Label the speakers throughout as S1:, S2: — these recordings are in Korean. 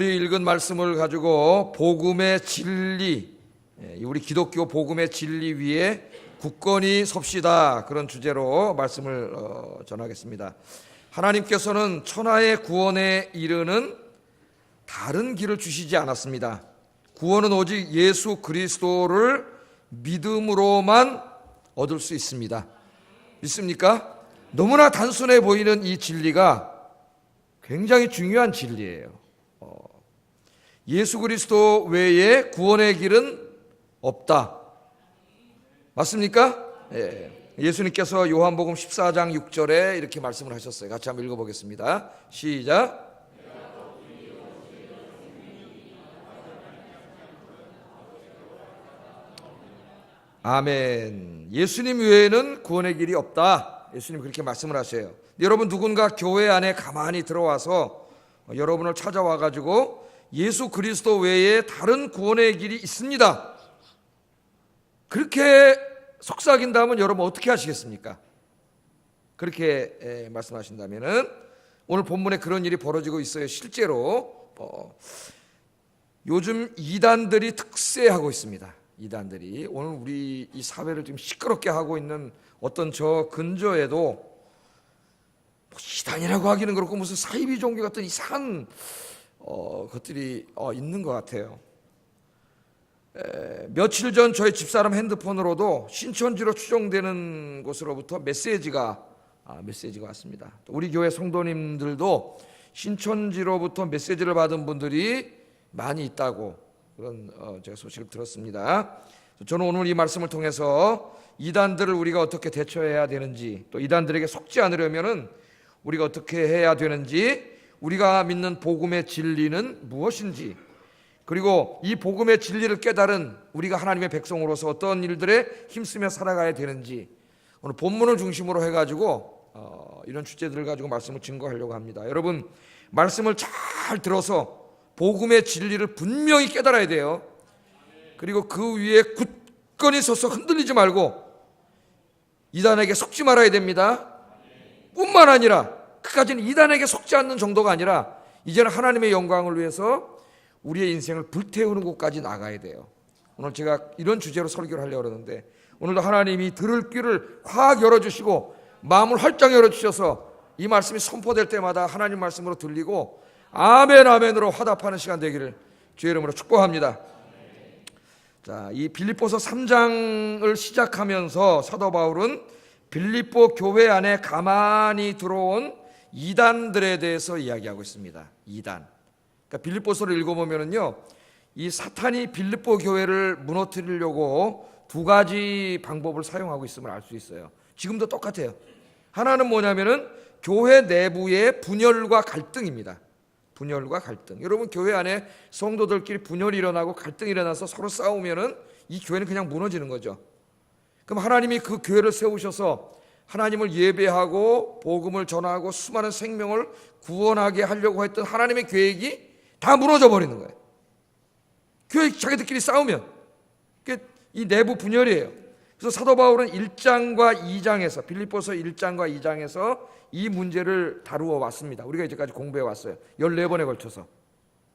S1: 우리 읽은 말씀을 가지고 복음의 진리, 우리 기독교 복음의 진리 위에 굳건히 섭시다, 그런 주제로 말씀을 전하겠습니다. 하나님께서는 천하의 구원에 이르는 다른 길을 주시지 않았습니다. 구원은 오직 예수 그리스도를 믿음으로만 얻을 수 있습니다. 믿습니까? 너무나 단순해 보이는 이 진리가 굉장히 중요한 진리예요. 예수 그리스도 외에 구원의 길은 없다. 맞습니까? 예. 예수님께서 요한복음 14장 6절에 이렇게 말씀을 하셨어요. 같이 한번 읽어보겠습니다. 시작. 아멘. 예수님 외에는 구원의 길이 없다. 예수님 그렇게 말씀을 하세요. 여러분, 누군가 교회 안에 가만히 들어와서 여러분을 찾아와 가지고 예수 그리스도 외에 다른 구원의 길이 있습니다, 그렇게 속삭인다면 여러분 어떻게 하시겠습니까? 그렇게 말씀하신다면은 오늘 본문에 그런 일이 벌어지고 있어요. 실제로 요즘 이단들이 특세하고 있습니다. 이단들이 오늘 우리 이 사회를 좀 시끄럽게 하고 있는 어떤 저 근저에도 뭐 이단이라고 하기는 그렇고 무슨 사이비 종교 같은 이상한 것들이 있는 것 같아요. 며칠 전 저희 집사람 핸드폰으로도 신천지로 추정되는 곳으로부터 메시지가 왔습니다. 우리 교회 성도님들도 신천지로부터 메시지를 받은 분들이 많이 있다고 그런 제가 소식을 들었습니다. 저는 오늘 이 말씀을 통해서 이단들을 우리가 어떻게 대처해야 되는지, 또 이단들에게 속지 않으려면은 우리가 어떻게 해야 되는지, 우리가 믿는 복음의 진리는 무엇인지, 그리고 이 복음의 진리를 깨달은 우리가 하나님의 백성으로서 어떤 일들에 힘쓰며 살아가야 되는지, 오늘 본문을 중심으로 해가지고 이런 주제들을 가지고 말씀을 증거하려고 합니다. 여러분, 말씀을 잘 들어서 복음의 진리를 분명히 깨달아야 돼요. 그리고 그 위에 굳건히 서서 흔들리지 말고 이단에게 속지 말아야 됩니다. 뿐만 아니라 그까지는 이단에게 속지 않는 정도가 아니라 이제는 하나님의 영광을 위해서 우리의 인생을 불태우는 곳까지 나가야 돼요. 오늘 제가 이런 주제로 설교를 하려고 그러는데, 오늘도 하나님이 들을 귀를 확 열어주시고 마음을 활짝 열어주셔서 이 말씀이 선포될 때마다 하나님 말씀으로 들리고 아멘 아멘으로 화답하는 시간 되기를 주의 이름으로 축복합니다. 자, 이 빌립보서 3장을 시작하면서 사도 바울은 빌립보 교회 안에 가만히 들어온 이단들에 대해서 이야기하고 있습니다. 이단. 그러니까 빌립보서를 읽어보면은요, 이 사탄이 빌립보 교회를 무너뜨리려고 두 가지 방법을 사용하고 있음을 알 수 있어요. 지금도 똑같아요. 하나는 뭐냐면은 교회 내부의 분열과 갈등입니다. 분열과 갈등. 여러분, 교회 안에 성도들끼리 분열이 일어나고 갈등이 일어나서 서로 싸우면은 이 교회는 그냥 무너지는 거죠. 그럼 하나님이 그 교회를 세우셔서 하나님을 예배하고 복음을 전하고 수많은 생명을 구원하게 하려고 했던 하나님의 계획이 다 무너져 버리는 거예요. 교회 자기들끼리 싸우면. 이 내부 분열이에요. 그래서 사도 바울은 1장과 2장에서 빌립보서 1장과 2장에서 이 문제를 다루어 왔습니다. 우리가 이제까지 공부해 왔어요. 14번에 걸쳐서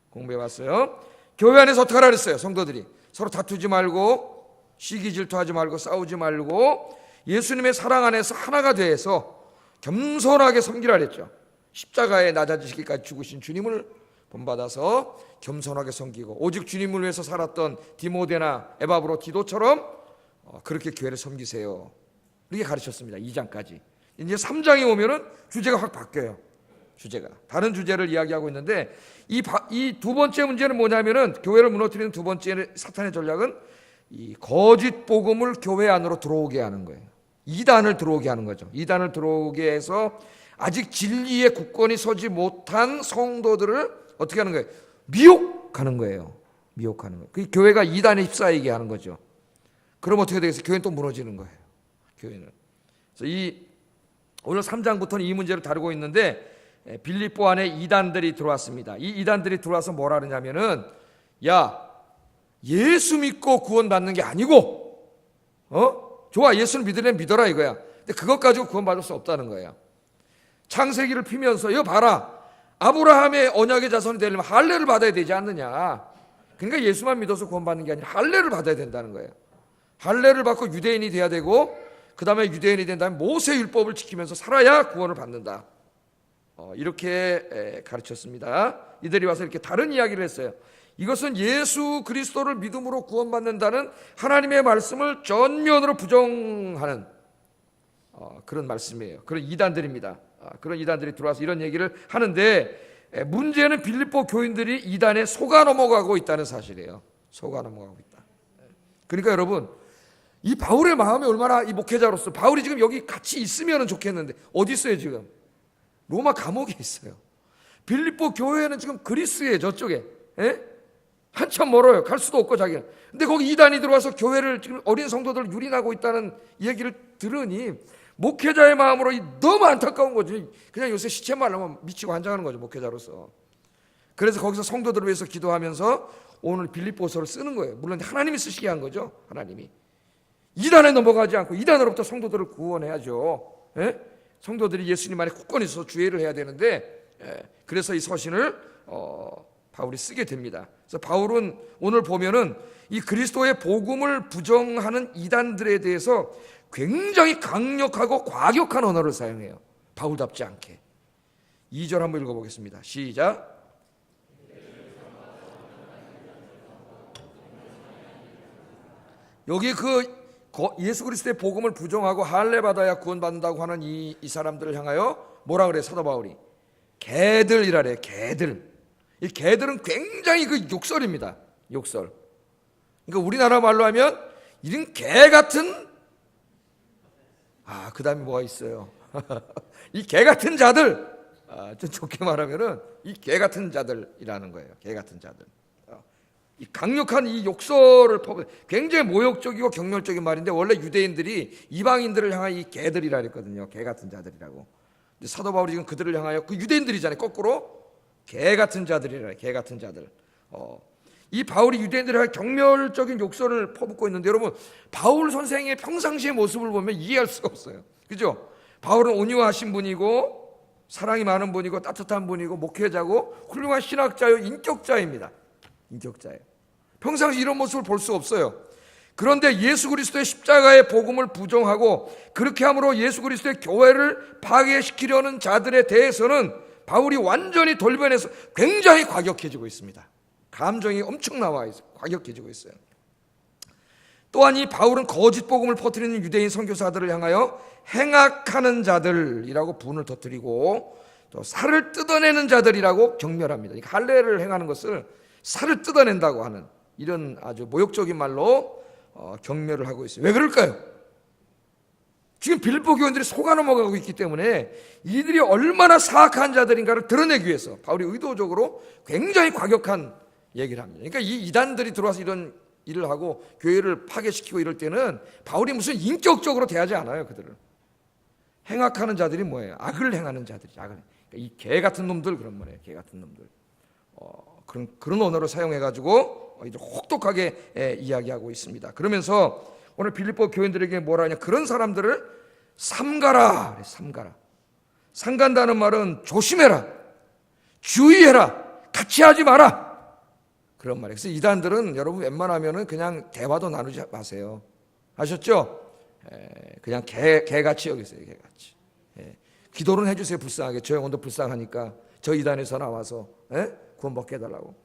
S1: 공부해 왔어요. 교회 안에서 어떻게 하라 그랬어요? 성도들이 서로 다투지 말고 시기 질투하지 말고 싸우지 말고 예수님의 사랑 안에서 하나가 돼서 겸손하게 섬기라 그랬죠. 십자가에 낮아지시기까지 죽으신 주님을 본받아서 겸손하게 섬기고 오직 주님을 위해서 살았던 디모데나 에바브로 디도처럼 그렇게 교회를 섬기세요. 이렇게 가르쳤습니다. 2장까지. 이제 3장에 오면은 주제가 확 바뀌어요. 주제가 다른 주제를 이야기하고 있는데, 이 두 번째 문제는 뭐냐면은, 교회를 무너뜨리는 두 번째 사탄의 전략은 이 거짓 복음을 교회 안으로 들어오게 하는 거예요. 이단을 들어오게 하는 거죠. 이단을 들어오게 해서 아직 진리에 굳건히 서지 못한 성도들을 어떻게 하는 거예요? 미혹하는 거예요. 미혹하는 거예요. 그 교회가 이단에 휩싸이게 하는 거죠. 그럼 어떻게 되겠어요? 교회는 또 무너지는 거예요. 교회는. 그래서 오늘 3장부터는 이 문제를 다루고 있는데, 빌립보 안에 이단들이 들어왔습니다. 이 이단들이 들어와서 뭐라 그러냐면은, 야, 예수 믿고 구원받는 게 아니고, 좋아, 예수를 믿으려면 믿어라 이거야. 근데 그것 가지고 구원받을 수 없다는 거예요. 창세기를 피면서, 이거 봐라, 아브라함의 언약의 자손이 되려면 할례를 받아야 되지 않느냐. 그러니까 예수만 믿어서 구원받는 게 아니라 할례를 받아야 된다는 거예요. 할례를 받고 유대인이 돼야 되고, 그 다음에 유대인이 된 다음에 모세 율법을 지키면서 살아야 구원을 받는다. 이렇게 가르쳤습니다. 이들이 와서 이렇게 다른 이야기를 했어요. 이것은 예수 그리스도를 믿음으로 구원받는다는 하나님의 말씀을 전면으로 부정하는 그런 말씀이에요. 그런 이단들입니다. 그런 이단들이 들어와서 이런 얘기를 하는데, 문제는 빌립보 교인들이 이단에 속아 넘어가고 있다는 사실이에요. 속아 넘어가고 있다. 그러니까 여러분, 이 바울의 마음이 얼마나, 이 목회자로서 바울이 지금 여기 같이 있으면 좋겠는데 어디 있어요 지금? 로마 감옥에 있어요. 빌립보 교회는 지금 그리스에 저쪽에, 한참 멀어요. 갈 수도 없고 자기는. 근데 거기 이단이 들어와서 교회를 지금 어린 성도들을 유린하고 있다는 얘기를 들으니 목회자의 마음으로 너무 안타까운 거지. 그냥 요새 시체 말로만 미치고 환장하는 거죠, 목회자로서. 그래서 거기서 성도들을 위해서 기도하면서 오늘 빌립보서를 쓰는 거예요. 물론 하나님이 쓰시게 한 거죠. 하나님이 이단에 넘어가지 않고 이단으로부터 성도들을 구원해야죠. 성도들이 예수님 안에 굳건히 있어서 주의를 해야 되는데, 그래서 이 서신을 바울이 쓰게 됩니다. 그래서 바울은 오늘 보면은 이 그리스도의 복음을 부정하는 이단들에 대해서 굉장히 강력하고 과격한 언어를 사용해요. 바울답지 않게. 2절 한번 읽어보겠습니다. 시작. 여기 예수 그리스도의 복음을 부정하고 할례 받아야 구원받는다고 하는 이 사람들을 향하여 뭐라 그래 사도 바울이? 개들이라 그래. 개들. 이 개들은 굉장히 욕설입니다. 욕설. 그러니까 우리나라 말로 하면 이런 개 같은, 그 다음에 뭐가 있어요? 이 개 같은 자들, 좀 좋게 말하면은 이 개 같은 자들이라는 거예요. 개 같은 자들. 이 강력한 이 욕설을 굉장히 모욕적이고 경멸적인 말인데, 원래 유대인들이 이방인들을 향한 이 개들이라 했거든요. 개 같은 자들이라고. 근데 사도 바울이 지금 그들을 향하여, 그 유대인들이잖아요. 거꾸로 개 같은 자들이라. 개 같은 자들. 이 바울이 유대인들을 향해 경멸적인 욕설을 퍼붓고 있는데, 여러분 바울 선생의 평상시의 모습을 보면 이해할 수가 없어요. 그죠? 바울은 온유하신 분이고 사랑이 많은 분이고 따뜻한 분이고 목회자고 훌륭한 신학자요 인격자입니다. 인격자예요. 평상시 이런 모습을 볼 수 없어요. 그런데 예수 그리스도의 십자가의 복음을 부정하고 그렇게 함으로 예수 그리스도의 교회를 파괴시키려는 자들에 대해서는 바울이 완전히 돌변해서 굉장히 과격해지고 있습니다. 감정이 엄청 나와 있어요. 과격해지고 있어요. 또한 이 바울은 거짓 복음을 퍼뜨리는 유대인 선교사들을 향하여 행악하는 자들이라고 분을 터뜨리고, 또 살을 뜯어내는 자들이라고 경멸합니다. 그러니까 할례를 행하는 것을 살을 뜯어낸다고 하는 이런 아주 모욕적인 말로 경멸을 하고 있어요. 왜 그럴까요? 지금 빌립보 교인들이 속아 넘어가고 있기 때문에 이들이 얼마나 사악한 자들인가를 드러내기 위해서 바울이 의도적으로 굉장히 과격한 얘기를 합니다. 그러니까 이 이단들이 들어와서 이런 일을 하고 교회를 파괴시키고 이럴 때는 바울이 무슨 인격적으로 대하지 않아요. 그들을. 행악하는 자들이 뭐예요? 악을 행하는 자들이죠. 그러니까 이 개 같은 놈들, 그런 말이에요. 개 같은 놈들. 그런 언어를 사용해가지고 이제 혹독하게 이야기하고 있습니다. 그러면서 오늘 빌립보 교인들에게 뭐라 하냐? 그런 사람들을 삼가라. 삼가라. 삼간다는 말은 조심해라, 주의해라, 같이 하지 마라, 그런 말이에요. 그래서 이단들은 여러분 웬만하면은 그냥 대화도 나누지 마세요. 아셨죠? 그냥 개같이 여기세요. 개같이. 기도는 해주세요. 불쌍하게. 저 영혼도 불쌍하니까 저 이단에서 나와서 구원받게 해달라고.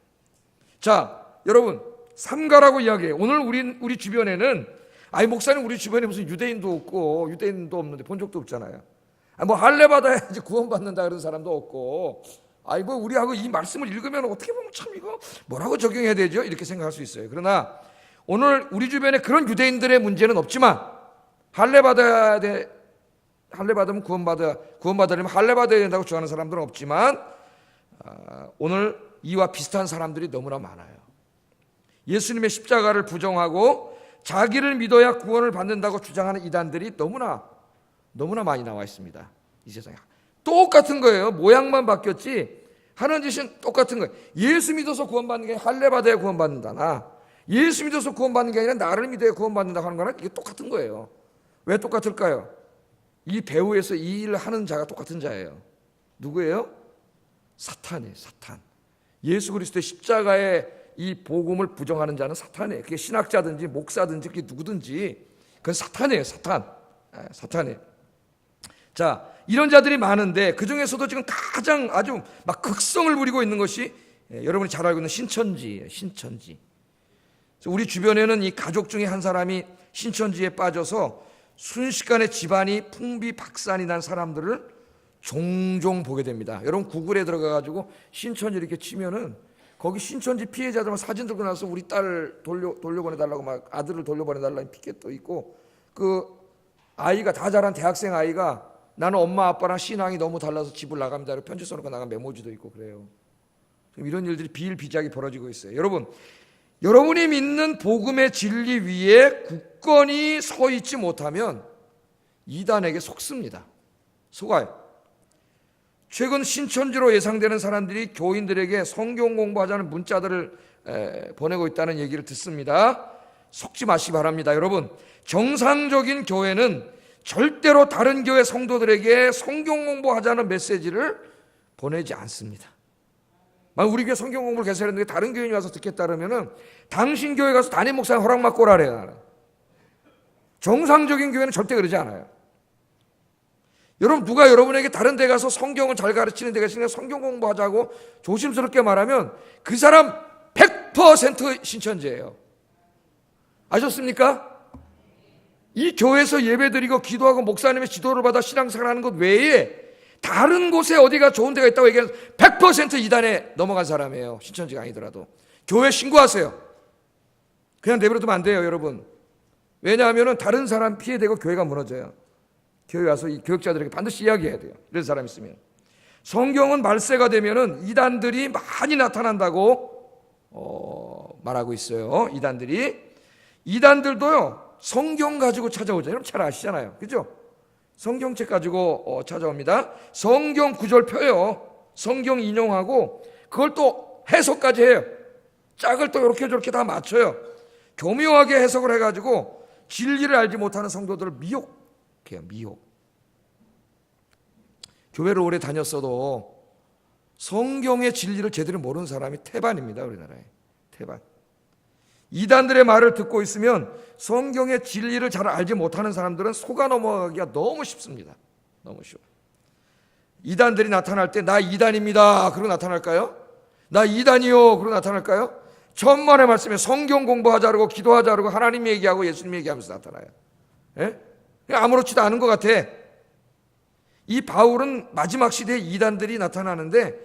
S1: 자, 여러분 삼가라고 이야기해요. 오늘 우리 주변에는, 목사님 우리 주변에 무슨 유대인도 없고 유대인도 없는데 본 적도 없잖아요. 뭐 할례 받아야지 구원받는다 그런 사람도 없고, 뭐 우리하고 이 말씀을 읽으면 어떻게 보면 참 이거 뭐라고 적용해야 되죠? 이렇게 생각할 수 있어요. 그러나 오늘 우리 주변에 그런 유대인들의 문제는 없지만, 할례 받으면 구원받으려면 할례 받아야 된다고 주장하는 사람들은 없지만, 오늘 이와 비슷한 사람들이 너무나 많아요. 예수님의 십자가를 부정하고 자기를 믿어야 구원을 받는다고 주장하는 이단들이 너무나 많이 나와 있습니다. 이 세상에 똑같은 거예요. 모양만 바뀌었지 하는 짓은 똑같은 거예요. 예수 믿어서 구원받는 게 아니라 할례 받아야 구원받는다. 예수 믿어서 구원받는 게 아니라 나를 믿어야 구원받는다 하는 거는 이게 똑같은 거예요. 왜 똑같을까요? 이 배후에서 이 일을 하는 자가 똑같은 자예요. 누구예요? 사탄이에요. 사탄. 예수 그리스도의 십자가의 이 복음을 부정하는 자는 사탄이에요. 그게 신학자든지 목사든지 그게 누구든지 그건 사탄이에요. 사탄. 사탄이에요. 자, 이런 자들이 많은데 그 중에서도 지금 가장 아주 막 극성을 부리고 있는 것이 여러분이 잘 알고 있는 신천지예요. 신천지. 우리 주변에는 이 가족 중에 한 사람이 신천지에 빠져서 순식간에 집안이 풍비박산이 난 사람들을 종종 보게 됩니다. 여러분 구글에 들어가가지고 신천지 이렇게 치면은 거기 신천지 피해자들만 사진 들고 나서 우리 딸 돌려보내달라고 막 아들을 돌려보내달라는 피켓도 있고, 그 아이가 다 자란 대학생 아이가 나는 엄마 아빠랑 신앙이 너무 달라서 집을 나갑니다. 편지 써놓고 나간 메모지도 있고 그래요. 지금 이런 일들이 비일비재하게 벌어지고 있어요. 여러분이 믿는 복음의 진리 위에 굳건히 서 있지 못하면 이단에게 속습니다. 속아요. 최근 신천지로 예상되는 사람들이 교인들에게 성경 공부하자는 문자들을 보내고 있다는 얘기를 듣습니다. 속지 마시기 바랍니다. 여러분, 정상적인 교회는 절대로 다른 교회 성도들에게 성경 공부하자는 메시지를 보내지 않습니다. 만약 우리 교회 성경 공부를 계속 했는데 다른 교인이 와서 듣겠다 그러면은 당신 교회 가서 담임 목사님 허락받고 오라래요. 정상적인 교회는 절대 그러지 않아요. 여러분, 누가 여러분에게 다른 데 가서 성경을 잘 가르치는 데가 있으니까 성경 공부하자고 조심스럽게 말하면 그 사람 100% 신천지예요. 아셨습니까? 이 교회에서 예배드리고 기도하고 목사님의 지도를 받아 신앙생활하는 것 외에 다른 곳에 어디가 좋은 데가 있다고 얘기해서 100% 이단에 넘어간 사람이에요. 신천지가 아니더라도. 교회 신고하세요. 그냥 내버려두면 안 돼요, 여러분. 왜냐하면 다른 사람 피해되고 교회가 무너져요. 교회 와서 이 교육자들에게 반드시 이야기해야 돼요. 이런 사람 있으면. 성경은 말세가 되면은 이단들이 많이 나타난다고 말하고 있어요. 이단들도요 성경 가지고 찾아오죠. 여러분 잘 아시잖아요, 그죠? 성경책 가지고 찾아옵니다. 성경 구절 펴요. 성경 인용하고 그걸 또 해석까지 해요. 짝을 또 이렇게 저렇게 다 맞춰요. 교묘하게 해석을 해가지고 진리를 알지 못하는 성도들을 미혹해요. 미혹. 교회를 오래 다녔어도 성경의 진리를 제대로 모르는 사람이 태반입니다. 우리나라에 태반. 이단들의 말을 듣고 있으면 성경의 진리를 잘 알지 못하는 사람들은 속아 넘어가기가 너무 쉽습니다. 너무 쉬워. 이단들이 나타날 때 나 이단입니다 그러고 나타날까요? 나 이단이요 그러고 나타날까요? 천만의 말씀에 성경 공부하자고 기도하자고 하나님 얘기하고 예수님 얘기하면서 나타나요. 예? 아무렇지도 않은 것 같아. 이 바울은 마지막 시대에 이단들이 나타나는데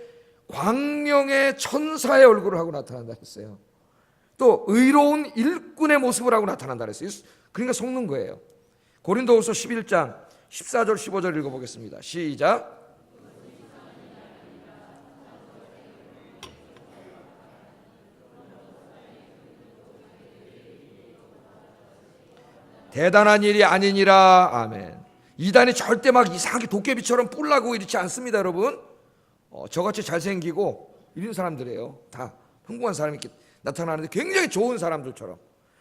S1: 광명의 천사의 얼굴을 하고 나타난다 했어요. 또 의로운 일꾼의 모습을 하고 나타난다 했어요. 그러니까 속는 거예요. 고린도후서 11장 14절 15절 읽어보겠습니다. 시작. 대단한 일이 아니니라. 아멘. 이단이 절대 막 이상하게 도깨비처럼 뿔나고 이렇지 않습니다, 여러분. 저같이 잘생기고 이런 사람들이에요. 다 평범한 사람이 이렇게 나타나는데 굉장히 좋은 사람들처럼.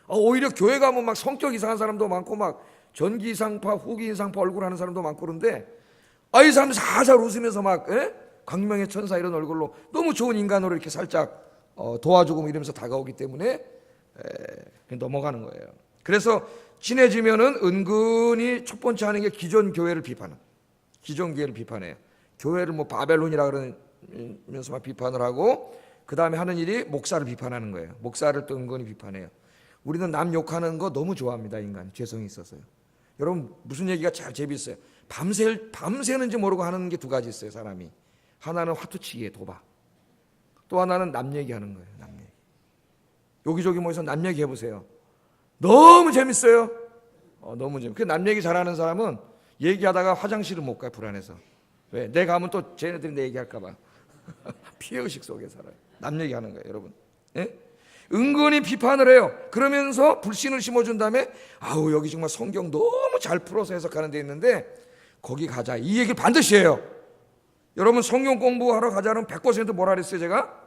S1: 오히려 교회 가면 막 성격 이상한 사람도 많고 막 전기 이상파, 후기 이상파 얼굴 하는 사람도 많고 그런데 이 사람들 살살 웃으면서 막 광명의 천사 이런 얼굴로 너무 좋은 인간으로 이렇게 살짝 도와주고 뭐 이러면서 다가오기 때문에 넘어가는 거예요. 그래서 친해지면은 은근히 첫 번째 하는 게 기존 교회를 비판하는, 기존 교회를 비판해요. 교회를 뭐 바벨론이라 그러면서 막 비판을 하고 그 다음에 하는 일이 목사를 비판하는 거예요. 목사를 또 은근히 비판해요. 우리는 남 욕하는 거 너무 좋아합니다. 인간 죄성이 있어서요. 여러분 무슨 얘기가 잘 재밌어요. 밤새는지 모르고 하는 게 두 가지 있어요. 사람이 하나는 화투치기에 도박, 또 하나는 남 얘기하는 거예요. 남 얘기. 여기저기 모여서 남 얘기 해보세요. 너무 재밌어요. 너무 재밌어요. 그 남 얘기 잘하는 사람은 얘기하다가 화장실을 못 가요. 불안해서. 왜? 내가 가면 또 쟤네들이 내 얘기할까 봐. 피해의식 속에 살아요. 남 얘기하는 거예요, 여러분. 예? 은근히 비판을 해요. 그러면서 불신을 심어준 다음에 여기 정말 성경 너무 잘 풀어서 해석하는 데 있는데 거기 가자. 이 얘기를 반드시 해요. 여러분 성경 공부하러 가자는 100% 뭐라 그랬어요 제가?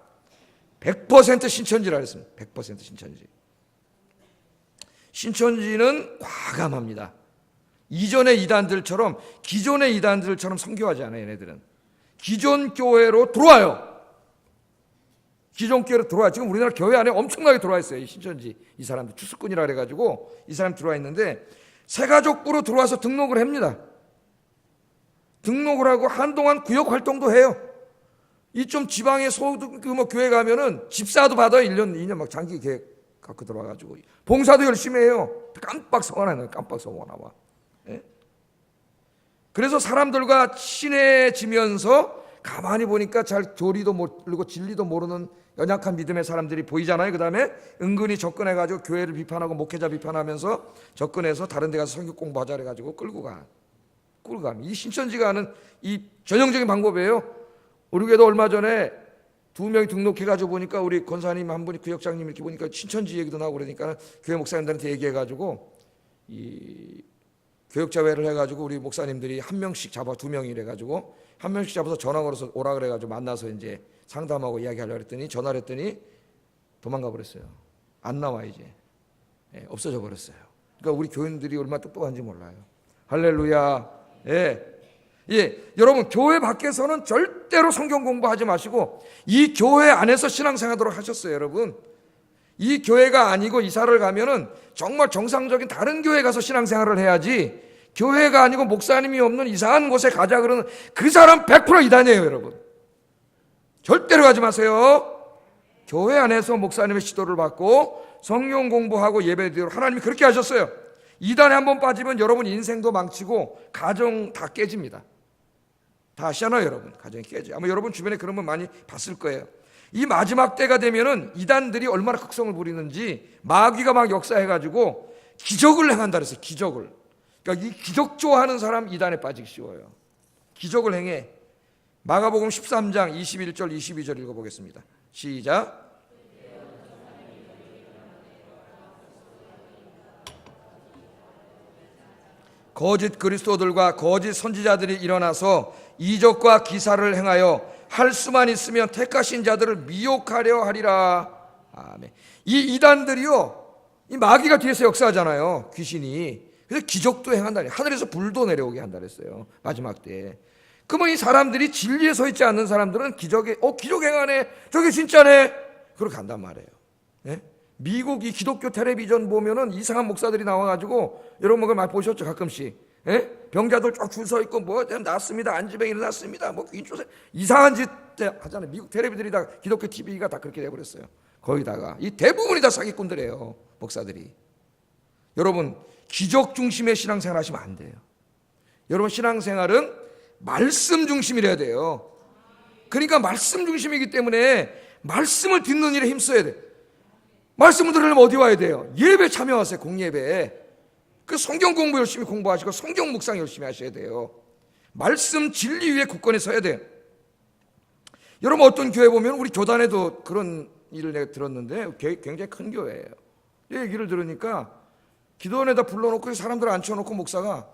S1: 100% 신천지라 그랬습니다. 100% 신천지. 신천지는 과감합니다. 이전의 이단들처럼 기존의 이단들처럼 선교하지 않아요. 얘네들은 기존 교회로 들어와요. 기존 교회로 들어와. 지금 우리나라 교회 안에 엄청나게 들어와 있어요. 이 신천지 이 사람들 추수꾼이라 그래가지고 이 사람 들어와 있는데 새가족부로 들어와서 등록을 합니다. 등록을 하고 한동안 구역 활동도 해요. 이 좀 지방의 소득 뭐 교회 가면은 집사도 받아요. 1년 2년 막 장기 계획 갖고 들어와가지고 봉사도 열심히 해요. 깜빡 성원하네. 깜빡 성원하와. 예? 그래서 사람들과 친해지면서 가만히 보니까 잘 교리도 모르고 진리도 모르는 연약한 믿음의 사람들이 보이잖아요. 그 다음에 은근히 접근해가지고 교회를 비판하고 목회자 비판하면서 접근해서 다른 데 가서 성경 공부하자 그래가지고 끌고 가. 이 신천지가 하는 이 전형적인 방법이에요. 우리 교회도 얼마 전에 2명이 등록해가지고 보니까 우리 권사님 한 분이 구역장님 이렇게 보니까 신천지 얘기도 나오고 그러니까 교회 목사님들한테 얘기해가지고 이 교역자회를 해가지고 우리 목사님들이 한 명씩 잡아 2명이래 가지고 한 명씩 잡아서 전화 걸어서 오라 그래가지고 만나서 이제 상담하고 이야기하려고 했더니 전화를 했더니 도망가 버렸어요. 안 나와 이제. 예, 없어져 버렸어요. 그러니까 우리 교인들이 얼마나 똑똑한지 몰라요. 할렐루야. 예, 여러분 교회 밖에서는 절대로 성경 공부하지 마시고 이 교회 안에서 신앙생활하도록 하셨어요. 여러분 이 교회가 아니고 이사를 가면은 정말 정상적인 다른 교회 가서 신앙생활을 해야지 교회가 아니고 목사님이 없는 이상한 곳에 가자 그러는 그 사람 100% 이단이에요. 여러분 절대로 가지 마세요. 교회 안에서 목사님의 지도를 받고 성경 공부하고 예배드리도록 하나님이 그렇게 하셨어요. 이단에 한번 빠지면 여러분 인생도 망치고 가정 다 깨집니다. 다 아시잖아요. 여러분 가정이 깨져요. 아마 여러분 주변에 그런 분 많이 봤을 거예요. 이 마지막 때가 되면은 이단들이 얼마나 극성을 부리는지 마귀가 막 역사해가지고 기적을 행한다 그랬어요. 기적을. 그러니까 이 기적 좋아하는 사람 이단에 빠지기 쉬워요. 기적을 행해. 마가복음 13장 21절 22절 읽어보겠습니다. 시작. 거짓 그리스도들과 거짓 선지자들이 일어나서 이적과 기사를 행하여 할 수만 있으면 택하신 자들을 미혹하려 하리라. 아멘. 이 이단들이요, 이 마귀가 뒤에서 역사하잖아요. 귀신이. 그래서 기적도 행한다. 하늘에서 불도 내려오게 한다 그랬어요. 마지막 때. 그러면 이 사람들이 진리에 서 있지 않는 사람들은 기적 행하네. 저게 진짜네. 그렇게 간단 말이에요. 예? 미국 이 기독교 텔레비전 보면은 이상한 목사들이 나와가지고 여러분 그걸 많이 보셨죠 가끔씩. 예? 병자들 쭉 줄 서 있고 뭐 났습니다. 안지병이 일어났습니다. 뭐 귀인초세 이상한 짓 하잖아요. 미국 텔레비들이 다 기독교 TV가 다 그렇게 돼버렸어요. 거기다가 이 대부분이 다 사기꾼들이에요. 목사들이. 여러분 기적 중심의 신앙생활 하시면 안 돼요. 여러분 신앙생활은 말씀 중심이라야 돼요. 그러니까 말씀 중심이기 때문에 말씀을 듣는 일에 힘써야 돼요. 말씀을 들으려면 어디 와야 돼요? 예배 참여하세요. 공예배에. 그 성경 공부 열심히 공부하시고 성경 묵상 열심히 하셔야 돼요. 말씀 진리 위에 굳건히 서야 돼요. 여러분 어떤 교회 보면 우리 교단에도 그런 일을 내가 들었는데 굉장히 큰 교회예요. 이 얘기를 들으니까 기도원에다 불러놓고 사람들 앉혀놓고 목사가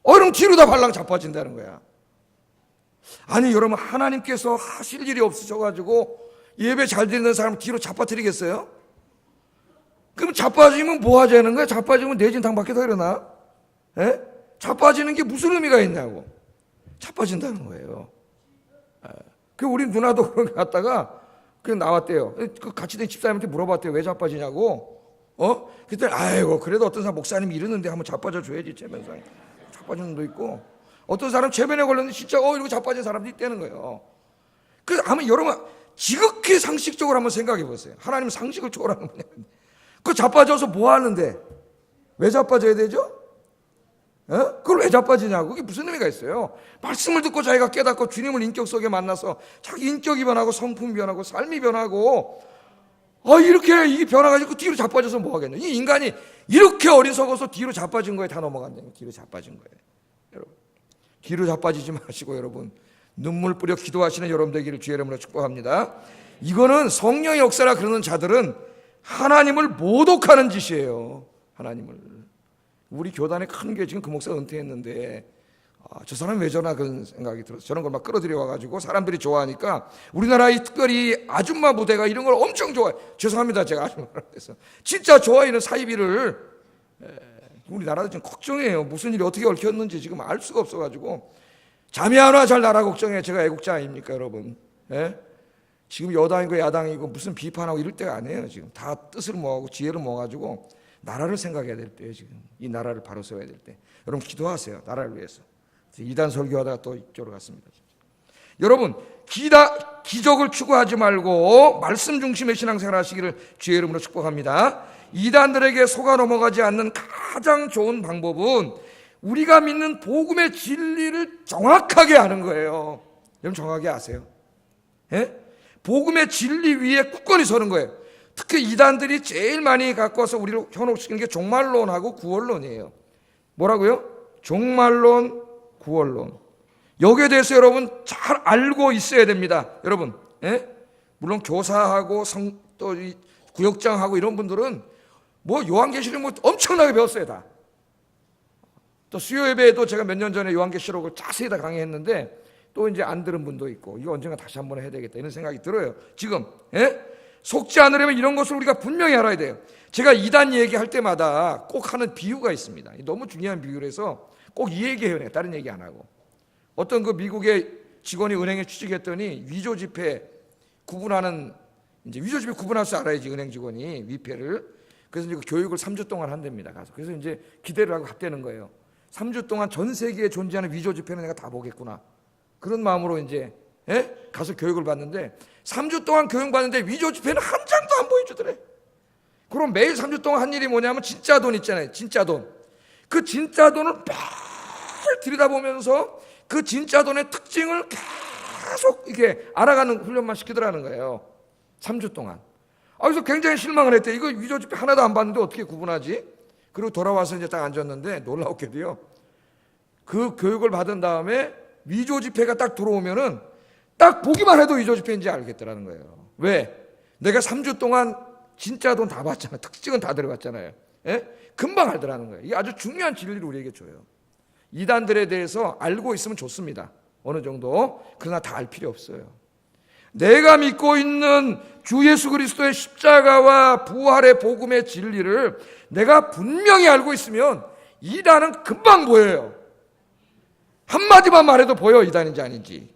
S1: 그럼 뒤로 다 발랑 자빠진다는 거야. 아니 여러분 하나님께서 하실 일이 없으셔가지고 예배 잘 드리는 사람 뒤로 자빠뜨리겠어요? 그럼 자빠지면 뭐 하자는 거야? 자빠지면 내진당 밖에 더 일어나? 예? 자빠지는 게 무슨 의미가 있냐고. 자빠진다는 거예요. 그 우리 누나도 그런 거 갔다가 그냥 나왔대요. 그 같이 된 집사님한테 물어봤대요. 왜 자빠지냐고. 그때 아이고 그래도 어떤 사람 목사님이 이러는데 한번 자빠져 줘야지. 최면상에 자빠지는 놈도 있고 어떤 사람 최면에 걸렸는데 진짜 이러고 자빠진 사람도 있다는 거예요. 그 아마 여러분 지극히 상식적으로 한번 생각해 보세요. 하나님 상식을 초월하는 분이야. 그 자빠져서 뭐 하는데? 왜 자빠져야 되죠? 그걸 왜 자빠지냐고. 그게 무슨 의미가 있어요? 말씀을 듣고 자기가 깨닫고 주님을 인격 속에 만나서 자기 인격이 변하고 성품이 변하고 삶이 변하고 이렇게 이 변화가지고 뒤로 자빠져서 뭐 하겠냐. 이 인간이 이렇게 어리석어서 뒤로 자빠진 거에 다 넘어간다는 거예요. 뒤로 자빠진 거예요. 여러분 뒤로 자빠지지 마시고 여러분 눈물 뿌려 기도하시는 여러분 되기를 주의 이름으로 축복합니다. 이거는 성령의 역사라 그러는 자들은 하나님을 모독하는 짓이에요. 하나님을. 우리 교단에 큰 게 지금 그 목사가 은퇴했는데 저 사람 왜 저러나 그런 생각이 들어서 저런 걸 막 끌어들여 와가지고 사람들이 좋아하니까 우리나라의 특별히 아줌마 부대가 이런 걸 엄청 좋아해요. 죄송합니다. 제가 아줌마라고 해서 진짜 좋아하는 사이비를 우리나라도 지금 걱정해요. 무슨 일이 어떻게 얽혔는지 지금 알 수가 없어가지고 잠이 안 와 잘 나라 걱정해. 제가 애국자 아닙니까 여러분? 예? 지금 여당이고 야당이고 무슨 비판하고 이럴 때가 아니에요. 지금 다 뜻을 모아고 지혜를 모아가지고 나라를 생각해야 될 때예요. 지금 이 나라를 바로 세워야 될 때. 여러분 기도하세요. 나라를 위해서. 이단 설교하다가 또 이쪽으로 갔습니다. 여러분 기적을 추구하지 말고 말씀 중심의 신앙생활 하시기를 주의 이름으로 축복합니다. 이단들에게 속아 넘어가지 않는 가장 좋은 방법은 우리가 믿는 복음의 진리를 정확하게 아는 거예요. 여러분 정확하게 아세요? 예? 복음의 진리 위에 굳건히 서는 거예요. 특히 이단들이 제일 많이 갖고 와서 우리를 현혹시키는 게 종말론하고 구원론이에요. 뭐라고요? 종말론, 구원론. 여기에 대해서 여러분 잘 알고 있어야 됩니다. 여러분, 예? 물론 교사하고 또 구역장하고 이런 분들은 뭐 요한계시록 뭐 엄청나게 배웠어요 다. 또 수요 예배에도 제가 몇 년 전에 요한계시록을 자세히 다 강의했는데 또 이제 안 들은 분도 있고 이거 언젠가 다시 한번 해야 되겠다 이런 생각이 들어요. 지금 속지 않으려면 이런 것을 우리가 분명히 알아야 돼요. 제가 이단 얘기할 때마다 꼭 하는 비유가 있습니다. 너무 중요한 비유라서 꼭 이 얘기해요. 다른 얘기 안 하고. 어떤 그 미국의 직원이 은행에 취직했더니 위조 지폐 구분하는 이제 위조 지폐 구분할 줄 알아야지 은행 직원이 위패를. 그래서 이제 교육을 3주 동안 한답니다. 가서 그래서 이제 기대를 하고 갔다는 거예요. 3주 동안 전 세계에 존재하는 위조 지폐는 내가 다 보겠구나. 그런 마음으로 이제 가서 교육을 받는데 3주 동안 교육받는데 위조 지폐는 한 장도 안 보여주더래. 그럼 매일 3주 동안 한 일이 뭐냐면 진짜 돈 있잖아요. 진짜 돈. 그 진짜 돈을 막 들여다보면서 그 진짜 돈의 특징을 계속 이렇게 알아가는 훈련만 시키더라는 거예요. 3주 동안. 그래서 굉장히 실망을 했대. 이거 위조 지폐 하나도 안 봤는데 어떻게 구분하지? 그리고 돌아와서 이제 딱 앉았는데 놀라웠게도요. 그 교육을 받은 다음에 위조 지폐가 딱 들어오면은 딱 보기만 해도 위조 지폐인지 알겠더라는 거예요. 왜? 내가 3주 동안 진짜 돈 다 봤잖아. 특징은 다 들어봤잖아요. 금방 알더라는 거예요. 이게 아주 중요한 진리를 우리에게 줘요. 이단들에 대해서 알고 있으면 좋습니다. 어느 정도. 그러나 다 알 필요 없어요. 내가 믿고 있는 주 예수 그리스도의 십자가와 부활의 복음의 진리를 내가 분명히 알고 있으면 이단은 금방 보여요. 한마디만 말해도 보여 이단인지 아닌지.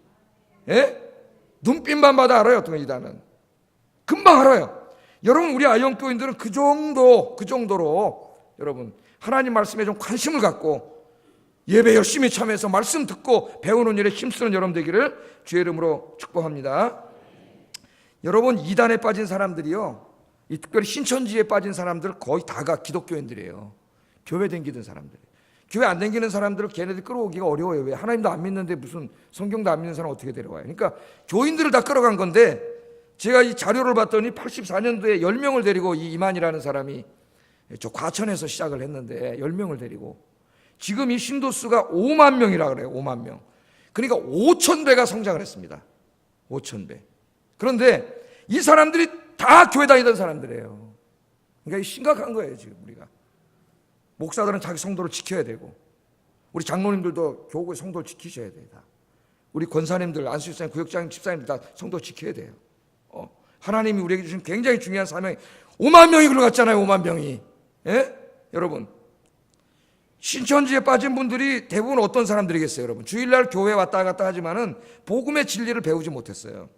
S1: 눈빛만 봐도 알아요. 어떤 이단은. 금방 알아요. 여러분 우리 아이언교인들은 그 정도로 여러분 하나님 말씀에 좀 관심을 갖고 예배 열심히 참여해서 말씀 듣고 배우는 일에 힘쓰는 여러분 되기를 주의 이름으로 축복합니다. 여러분 이단에 빠진 사람들이요, 이 특별히 신천지에 빠진 사람들 거의 다가 기독교인들이에요. 교회 댕기던 사람들. 교회 안 댕기는 사람들을 걔네들 끌어오기가 어려워요. 왜? 하나님도 안 믿는데 무슨 성경도 안 믿는 사람 어떻게 데려와요? 그러니까 교인들을 다 끌어간 건데 제가 이 자료를 봤더니 84년도에 10명을 데리고 이 이만이라는 사람이 저 과천에서 시작을 했는데 10명을 데리고 지금 이 신도수가 5만 명이라 그래요. 5만 명. 그러니까 5,000배가 성장을 했습니다. 5,000배. 그런데 이 사람들이 다 교회 다니던 사람들이에요. 그러니까 심각한 거예요. 지금 우리가. 목사들은 자기 성도를 지켜야 되고 우리 장로님들도 교구의 성도를 지키셔야 돼요. 다. 우리 권사님들, 안수집사님, 구역장님, 집사님들 다 성도 지켜야 돼요. 하나님이 우리에게 주신 굉장히 중요한 사명이 5만 명이 들어갔잖아요. 5만 명이. 여러분 신천지에 빠진 분들이 대부분 어떤 사람들이겠어요? 여러분 주일날 교회 왔다 갔다 하지만은 복음의 진리를 배우지 못했어요.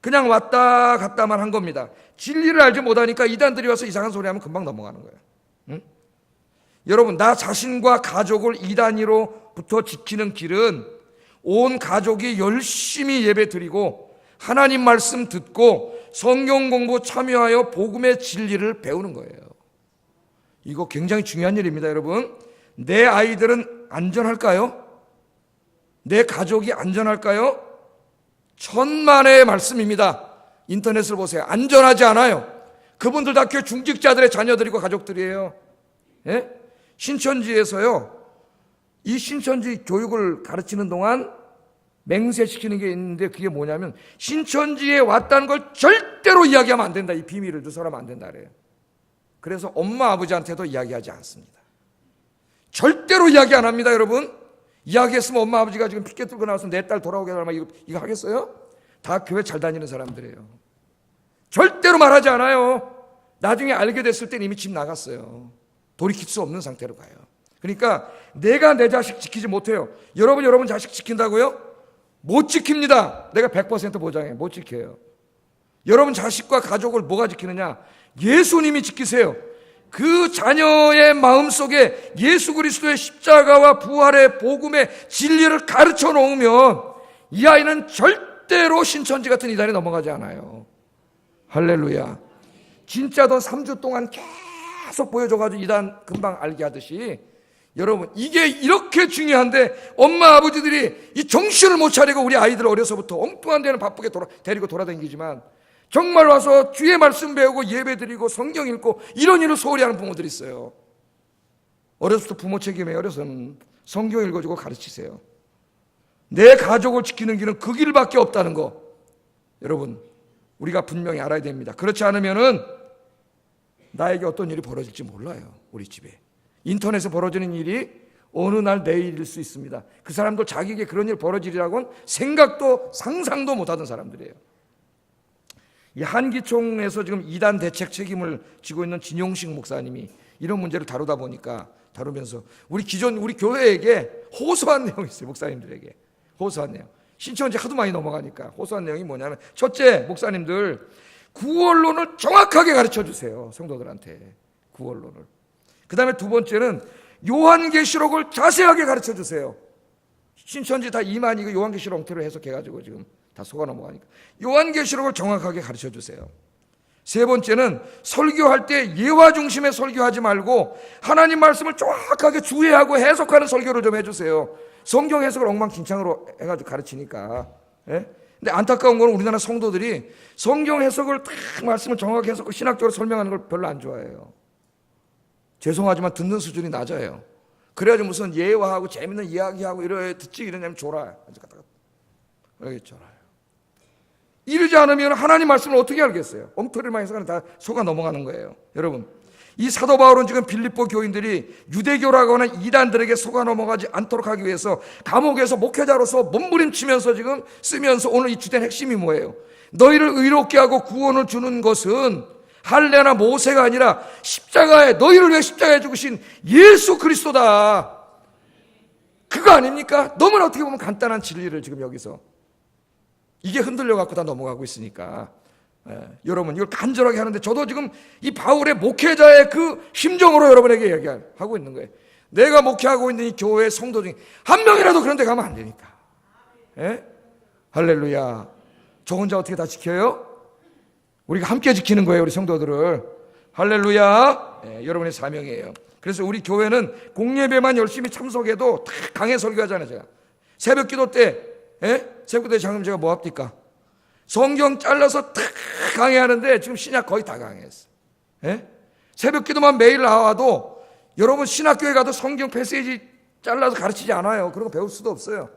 S1: 그냥 왔다 갔다만 한 겁니다. 진리를 알지 못하니까 이단들이 와서 이상한 소리 하면 금방 넘어가는 거예요. 응? 여러분 나 자신과 가족을 이단으로부터 지키는 길은 온 가족이 열심히 예배 드리고 하나님 말씀 듣고 성경 공부 참여하여 복음의 진리를 배우는 거예요. 이거 굉장히 중요한 일입니다. 여러분 내 아이들은 안전할까요? 내 가족이 안전할까요? 천만의 말씀입니다. 인터넷을 보세요. 안전하지 않아요. 그분들 다 교회 중직자들의 자녀들이고 가족들이에요. 신천지에서요, 이 신천지 교육을 가르치는 동안 맹세시키는 게 있는데 그게 뭐냐면 신천지에 왔다는 걸 절대로 이야기하면 안 된다. 이 비밀을 누설하면 안 된다 그래요. 그래서 엄마 아버지한테도 이야기하지 않습니다. 절대로 이야기 안 합니다. 여러분 이야기했으면 엄마 아버지가 지금 피켓 들고 나와서 내 딸 돌아오게 하라 이거 하겠어요? 다 교회 잘 다니는 사람들이에요. 절대로 말하지 않아요. 나중에 알게 됐을 땐 이미 집 나갔어요. 돌이킬 수 없는 상태로 가요. 그러니까 내가 내 자식 지키지 못해요. 여러분 자식 지킨다고요? 못 지킵니다. 내가 100% 보장해. 못 지켜요. 여러분 자식과 가족을 뭐가 지키느냐? 예수님이 지키세요. 그 자녀의 마음속에 예수 그리스도의 십자가와 부활의 복음의 진리를 가르쳐 놓으면 이 아이는 절대로 신천지 같은 이단에 넘어가지 않아요. 할렐루야. 진짜 더 3주 동안 계속 보여줘가지고 이단 금방 알게 하듯이 여러분 이게 이렇게 중요한데 엄마 아버지들이 이 정신을 못 차리고 우리 아이들 어려서부터 엉뚱한 데는 바쁘게 데리고 돌아다니지만 정말 와서 주의 말씀 배우고 예배 드리고 성경 읽고 이런 일을 소홀히 하는 부모들이 있어요. 어려서부터 부모 책임에 어려서는 성경 읽어주고 가르치세요. 내 가족을 지키는 길은 그 길밖에 없다는 거 여러분 우리가 분명히 알아야 됩니다. 그렇지 않으면은 나에게 어떤 일이 벌어질지 몰라요. 우리 집에 인터넷에 벌어지는 일이 어느 날 내일일 수 있습니다. 그 사람도 자기에게 그런 일 벌어지리라고는 생각도 상상도 못하던 사람들이에요. 이 한기총에서 지금 이단 대책 책임을 지고 있는 진용식 목사님이 이런 문제를 다루면서 우리 교회에게 호소한 내용이 있어요. 목사님들에게 호소한 내용. 신천지 하도 많이 넘어가니까 호소한 내용이 뭐냐면 첫째, 목사님들 구원론을 정확하게 가르쳐 주세요. 성도들한테 구원론을. 그 다음에 두 번째는 요한계시록을 자세하게 가르쳐 주세요. 신천지 다 이만희가 요한계시록 엉터리로 해석해가지고 지금 다 속아 넘어가니까 요한계시록을 정확하게 가르쳐 주세요. 세 번째는 설교할 때 예화 중심의 설교하지 말고 하나님 말씀을 정확하게 주의하고 해석하는 설교를 좀 해주세요. 성경 해석을 엉망진창으로 해가지고 가르치니까. 예? 근데 안타까운 건 우리나라 성도들이 성경 해석을 딱 말씀을 정확하게 해석하고 신학적으로 설명하는 걸 별로 안 좋아해요. 죄송하지만 듣는 수준이 낮아요. 그래가지고 무슨 예화하고 재밌는 이야기하고 듣지 이러냐면 졸아요. 이렇게 졸아요. 이러지 않으면 하나님 말씀을 어떻게 알겠어요? 엉터리만 해석하는 다 속아 넘어가는 거예요. 여러분, 이 사도 바울은 지금 빌립보 교인들이 유대교라고 하는 이단들에게 속아 넘어가지 않도록 하기 위해서 감옥에서 목회자로서 몸부림치면서 지금 쓰면서 오늘 이 주된 핵심이 뭐예요? 너희를 의롭게 하고 구원을 주는 것은 할례나 모세가 아니라 십자가에 너희를 위해 십자가에 죽으신 예수 그리스도다. 그거 아닙니까? 너무나 어떻게 보면 간단한 진리를 지금 여기서 이게 흔들려 갖고 다 넘어가고 있으니까 여러분 이걸 간절하게 하는데 저도 지금 이 바울의 목회자의 그 심정으로 여러분에게 얘기하고 있는 거예요. 내가 목회하고 있는 이 교회 성도 중에 한 명이라도 그런 데 가면 안 되니까. 할렐루야. 저 혼자 어떻게 다 지켜요? 우리가 함께 지키는 거예요. 우리 성도들을. 할렐루야. 여러분의 사명이에요. 그래서 우리 교회는 공예배만 열심히 참석해도 다 강해 설교하잖아요. 제가 새벽 기도 때 새벽 기도 장님 제가 뭐 합니까? 성경 잘라서 다 강해하는데 지금 신약 거의 다 강해했어. 새벽 기도만 매일 나와도 여러분 신학교에 가도 성경 패시지 잘라서 가르치지 않아요. 그런 거 배울 수도 없어요.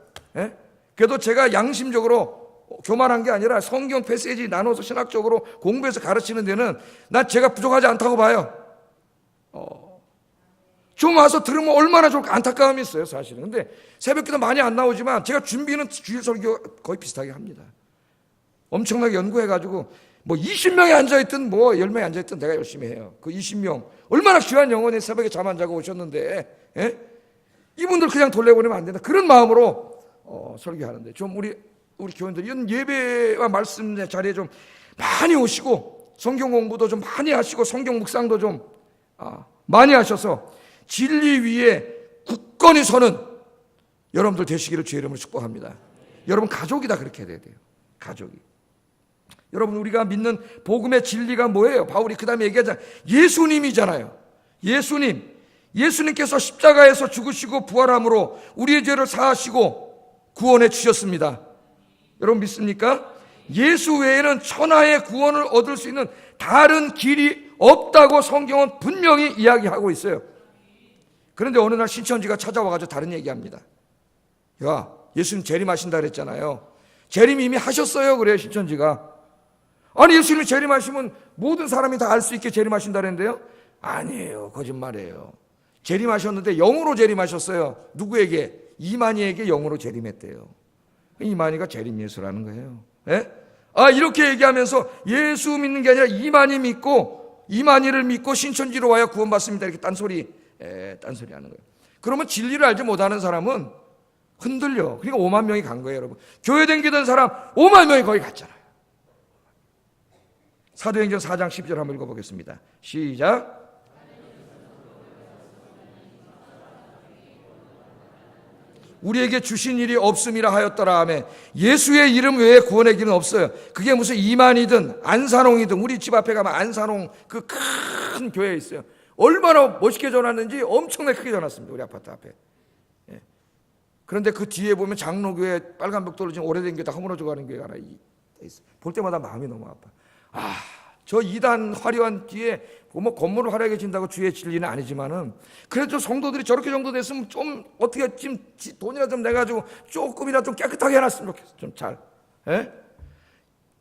S1: 그래도 제가 양심적으로 교만한 게 아니라 성경 패시지 나눠서 신학적으로 공부해서 가르치는 데는 난 제가 부족하지 않다고 봐요. 좀 와서 들으면 얼마나 좋을까. 안타까움이 있어요 사실은. 근데 새벽기도 많이 안 나오지만 제가 준비는 주일 설교 거의 비슷하게 합니다. 엄청나게 연구해가지고 뭐 20명이 앉아있든 뭐 10명이 앉아있든 내가 열심히 해요. 그 20명 얼마나 귀한 영혼이 새벽에 잠 안 자고 오셨는데 이분들 그냥 돌려보내면 안 된다. 그런 마음으로 설교하는데 좀 우리 교인들 이런 예배와 말씀 자리에 좀 많이 오시고 성경 공부도 좀 많이 하시고 성경 묵상도 좀 많이 하셔서 진리 위에 굳건히 서는 여러분들 되시기를 주의 이름으로 축복합니다. 여러분 가족이 다 그렇게 돼야 돼요. 가족이. 여러분 우리가 믿는 복음의 진리가 뭐예요? 바울이 그 다음에 얘기하잖아요. 예수님이잖아요. 예수님께서 십자가에서 죽으시고 부활함으로 우리의 죄를 사하시고 구원해 주셨습니다. 여러분 믿습니까? 예수 외에는 천하의 구원을 얻을 수 있는 다른 길이 없다고 성경은 분명히 이야기하고 있어요. 그런데 어느 날 신천지가 찾아와가지고 다른 얘기합니다. 야, 예수님 재림하신다 그랬잖아요. 재림 이미 하셨어요. 그래요 신천지가. 아니 예수님이 재림하시면 모든 사람이 다 알 수 있게 재림하신다 그랬는데요. 아니에요. 거짓말이에요. 재림하셨는데 영으로 재림하셨어요. 누구에게? 이만희에게 영으로 재림했대요. 이만희가 재림 예수라는 거예요. 이렇게 얘기하면서 예수 믿는 게 아니라 이만희를 믿고 신천지로 와야 구원받습니다. 이렇게 딴소리 하는 거예요. 그러면 진리를 알지 못하는 사람은 흔들려. 그러니까 5만 명이 간 거예요, 여러분. 교회 댕기던 사람 5만 명이 거기 갔잖아요. 사도행전 4장 10절 한번 읽어보겠습니다. 시작. 우리에게 주신 일이 없음이라 하였더라 하며 예수의 이름 외에 구원의 길은 없어요. 그게 무슨 이만이든 안산홍이든 우리 집 앞에 가면 안산홍 그 큰 교회 있어요. 얼마나 멋있게 전놨는지 엄청나게 크게 전놨습니다. 우리 아파트 앞에. 예. 그런데 그 뒤에 보면 장로교회 빨간 벽돌로 지금 오래된 게 다 허물어져 가는 교회가 하나 있어요. 볼 때마다 마음이 너무 아파. 저 2단 화려한 뒤에 뭐 건물을 화려하게 진다고 주의 진리는 아니지만은 그래도 성도들이 저렇게 정도 됐으면 좀 어떻게 좀 돈이나 좀 내가지고 조금이나 좀 깨끗하게 해놨으면 좋겠어. 좀 잘. 예?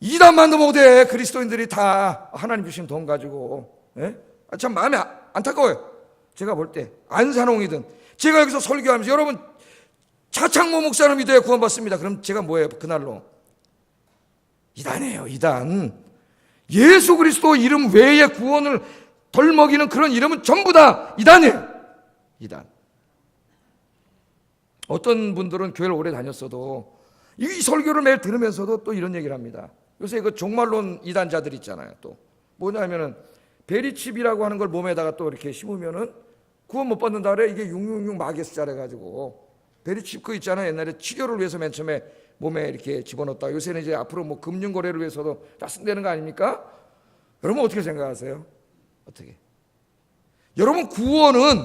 S1: 2단만도 못해. 그리스도인들이 다 하나님 주신 돈 가지고. 예? 참 마음이 안타까워요. 제가 볼 때 안산홍이든 제가 여기서 설교하면서 여러분 차창모 목사를 믿어야 구원받습니다. 그럼 제가 뭐예요? 그날로 2단이에요. 2단. 예수 그리스도 이름 외에 구원을 덜 먹이는 그런 이름은 전부 다 이단이에요. 이단. 어떤 분들은 교회를 오래 다녔어도 이 설교를 매일 들으면서도 또 이런 얘기를 합니다. 요새 그 종말론 이단자들 있잖아요. 또 뭐냐면은 베리칩이라고 하는 걸 몸에다가 또 이렇게 심으면은 구원 못 받는다 그래. 이게 666 마귀의 숫자래 가지고 베리칩 그 있잖아요. 옛날에 치료를 위해서 맨 처음에 몸에 이렇게 집어넣었다. 요새는 이제 앞으로 뭐 금융 거래를 위해서도 다 쓴다는 거 아닙니까? 여러분 어떻게 생각하세요? 어떻게? 여러분 구원은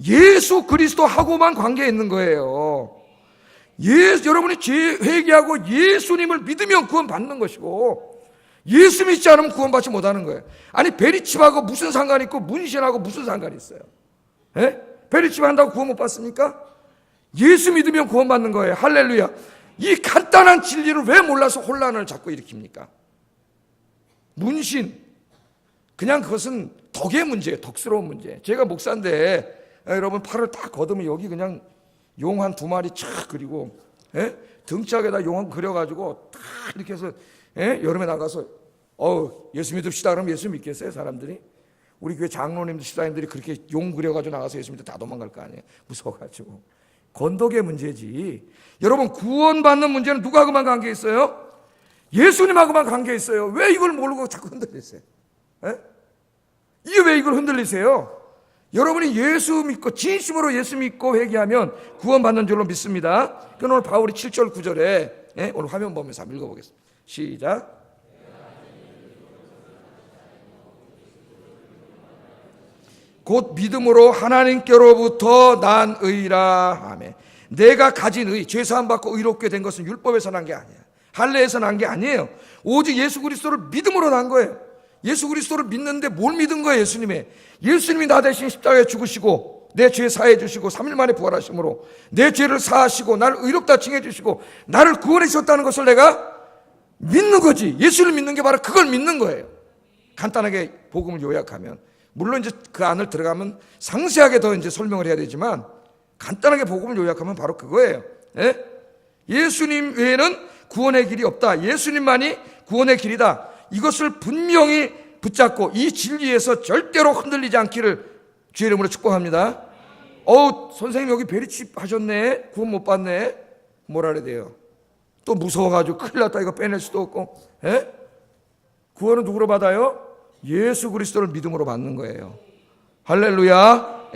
S1: 예수 그리스도하고만 관계 있는 거예요. 여러분이 죄 회개하고 예수님을 믿으면 구원 받는 것이고 예수 믿지 않으면 구원 받지 못하는 거예요. 아니 베리칩하고 무슨 상관이 있고 문신하고 무슨 상관이 있어요? 예? 베리칩 한다고 구원 못 받습니까? 예수 믿으면 구원 받는 거예요. 할렐루야. 이 간단한 진리를 왜 몰라서 혼란을 자꾸 일으킵니까? 문신, 그냥 그것은 덕의 문제예요. 덕스러운 문제. 제가 목사인데 여러분 팔을 딱 걷으면 여기 그냥 용 한 2마리 착 그리고 등짝에다 용 한 그려가지고 딱 이렇게 해서 여름에 나가서 예수 믿읍시다 그러면 예수 믿겠어요 사람들이? 우리 교회 장로님들 시사님들이 그렇게 용 그려가지고 나가서 예수 믿을 다 도망갈 거 아니에요. 무서워가지고. 건덕의 문제지. 여러분 구원받는 문제는 누구하고만 관계 있어요? 예수님하고만 관계 있어요. 왜 이걸 모르고 자꾸 흔들리세요? 이게 왜 이걸 흔들리세요? 여러분이 예수 믿고 진심으로 예수 믿고 회개하면 구원받는 줄로 믿습니다. 그럼 오늘 바울이 7절 9절에 오늘 화면 보면서 한번 읽어보겠습니다. 시작. 곧 믿음으로 하나님께로부터 난 의라. 아멘. 내가 가진 의, 죄사함 받고 의롭게 된 것은 율법에서 난 게 아니야. 할례에서 난 게 아니에요. 오직 예수 그리스도를 믿음으로 난 거예요. 예수 그리스도를 믿는데 뭘 믿은 거예요? 예수님이 나 대신 십자가에 죽으시고 내 죄 사해 주시고 3일 만에 부활하심으로 내 죄를 사하시고 나를 의롭다 칭해 주시고 나를 구원해 주셨다는 것을 내가 믿는 거지. 예수를 믿는 게 바로 그걸 믿는 거예요. 간단하게 복음을 요약하면, 물론 이제 그 안을 들어가면 상세하게 더 이제 설명을 해야 되지만 간단하게 복음을 요약하면 바로 그거예요. 예수님 외에는 구원의 길이 없다. 예수님만이 구원의 길이다. 이것을 분명히 붙잡고 이 진리에서 절대로 흔들리지 않기를 주의 이름으로 축복합니다. 선생님 여기 베리칩 하셨네. 구원 못 받네. 뭐라 그래야 돼요? 또 무서워가지고 큰일 났다. 이거 빼낼 수도 없고. 구원은 누구로 받아요? 예수 그리스도를 믿음으로 받는 거예요. 할렐루야.